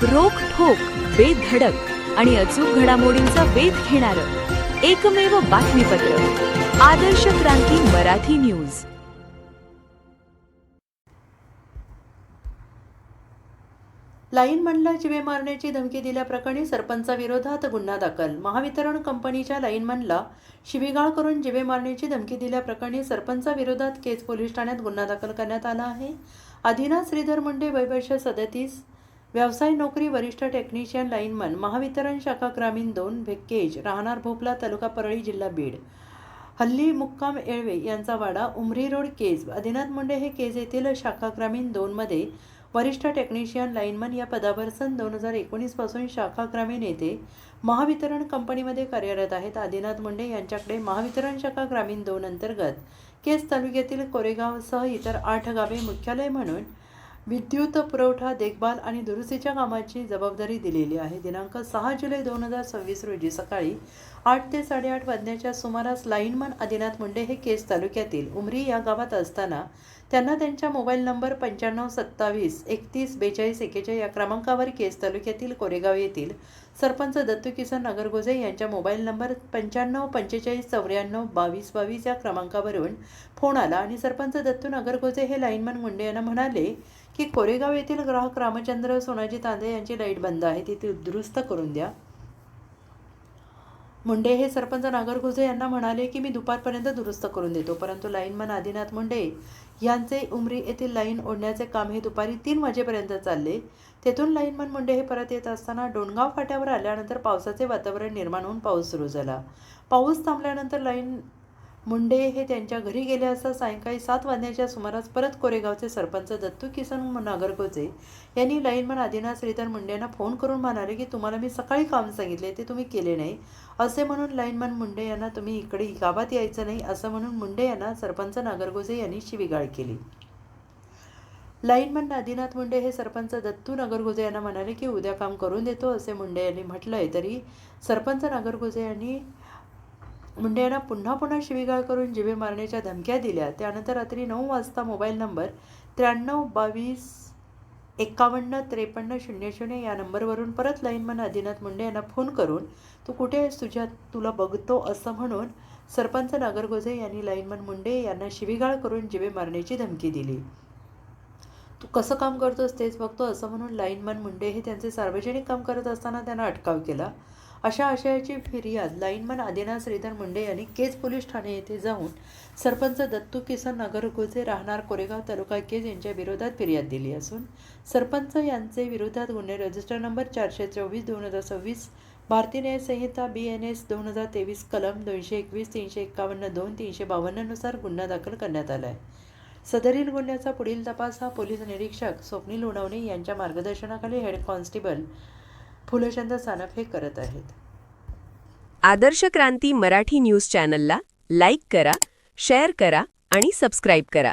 रोखठोक, बेधडक आणि अचूक घडामोडींचा वेध घेणारं एकमेव बातमीपत्र आदर्श क्रांती मराठी न्यूज। लाईनमनला जीवे मारण्याची धमकी दिल्याप्रकरणी सरपंचाविरोधात गुन्हा दाखल। महावितरण कंपनीच्या लाईनमनला शिवीगाळ करून जीवे मारण्याची धमकी दिल्याप्रकरणी सरपंचाविरोधात केज पोलीस ठाण्यात गुन्हा दाखल करण्यात आला आहे। आदिनाथ श्रीधर मुंडे, वय वर्ष 37, व्यवसाय नोकरी, वरिष्ठ टेक्निशियन लाईनमन, महावितरण शाखा ग्रामीण 2 केज, राहणार भोपला, तालुका परळी, जिल्हा बीड। हल्ली मुक्काम येळवे यांचा वाडा, उमरी रोड, केज। आदिनाथ मुंडे हे केज येथील शाखा ग्रामीण 2 मध्ये वरिष्ठ टेक्निशियन लाईनमन या पदावर सन 2019 पासून शाखा ग्रामीण येथे महावितरण कंपनीमध्ये कार्यरत आहेत। आदिनाथ मुंडे यांच्याकडे महावितरण शाखा ग्रामीण 2 अंतर्गत केज तालुक्यातील कोरेगावसह इतर 8 गावे मुख्यालय म्हणून विद्युत पुरवठा, देखभाल आणि दुरुस्तीच्या कामाची जबाबदारी दिलेली आहे। दिनांक 6 जुलै 2026 रोजी सकाळी 8 ते 8:30 वाजण्याच्या सुमारास लाईनमन आदिनाथ मुंडे हे केज तालुक्यातील उमरी या गावात असताना त्यांना त्यांच्या मोबाईल नंबर 9527 31 42 41 या क्रमांकावर केज तालुक्यातील कोरेगाव येथील सरपंच दत्तू किसन नगरगोजे यांच्या मोबाईल नंबर 95 45 94 22 22 या क्रमांकावरून फोन आला आणि सरपंच दत्तू नगरगोजे हे लाईनमन मुंडे यांना म्हणाले की कोरेगाव येथील ग्राहक रामचंद्र सोनाजी तांदे यांची लाईट बंद आहे, ती दुरुस्त करून द्या। मुंडे हे सरपंच नागरगोजे यांना म्हणाले की मी दुपारपर्यंत दुरुस्त करून देतो, परंतु लाईनमन आदिनाथ मुंडे यांचे उमरी येथील लाईन ओढण्याचे काम हे दुपारी 3 वाजेपर्यंत चालले। तेथून लाईनमन मुंडे हे परत येत असताना डोणगाव फाट्यावर आल्यानंतर पावसाचे वातावरण निर्माण होऊन पाऊस सुरू झाला। पाऊस थांबल्यानंतर लाईन मुंडे हे त्यांच्या घरी गेले असता सायंकाळी 7 वाजण्याच्या सुमारास परत कोरेगावचे सरपंच दत्तू किसन नागरगोजे यांनी लाईनमन आदिनाथ श्रीधर मुंडे यांना फोन करून म्हणाले की तुम्हाला मी सकाळी काम सांगितले ते तुम्ही केले नाही, असे म्हणून लाईनमन मुंडे यांना तुम्ही इकडे गावात यायचं नाही असं म्हणून मुंडे यांना सरपंच नागरगोजे यांनी शिवीगाळ केली। लाईनमन आदिनाथ मुंडे हे सरपंच दत्तू नगरगोजे यांना म्हणाले की उद्या काम करून देतो असे मुंडे यांनी म्हटलंय, तरी सरपंच नागरगोजे यांनी मुंडे यांना पुन्हा शिवीगाळ करून जीवे मारण्याच्या धमक्या दिल्या। त्यानंतर रात्री 9 वाजता मोबाईल नंबर 93 22 51 53 00 या नंबरवरून परत लाईनमन आदिनाथ मुंडे यांना फोन करून तू कुठे आहेस, तुला बघतो असं म्हणून सरपंच नागरगोजे यांनी लाईनमन मुंडे यांना शिवीगाळ करून जीवे मारण्याची धमकी दिली। तू कसं काम करतोस तेच बघतो असं म्हणून लाईनमन मुंडे हे त्यांचे सार्वजनिक काम करत असताना त्यांना अटकाव केला। अशा आशयाची फिर्याद लाईनमन आदिनाथ श्रीधर मुंडे यांनी केज पोलीस ठाणे येथे जाऊन सरपंच दत्तू किसन नगरगोजे राहणार कोरेगाव तालुका केज यांच्या विरोधात फिर्याद दिली असून सरपंच यांचे विरोधात गुन्हे रजिस्टर नंबर 424/2026 भारतीय न्याय संहिता BNS 2023 कलम 221 351 2 352 नुसार गुन्हा दाखल करण्यात आला आहे। सदरील गुन्ह्याचा पुढील तपास हा पोलीस निरीक्षक स्वप्नील उडवणे यांच्या मार्गदर्शनाखाली हेड कॉन्स्टेबल फुलचंद सानप हे करत आहेत। आदर्श क्रांती मराठी न्यूज चॅनलला लाईक करा, शेअर करा आणि सबस्क्राईब करा।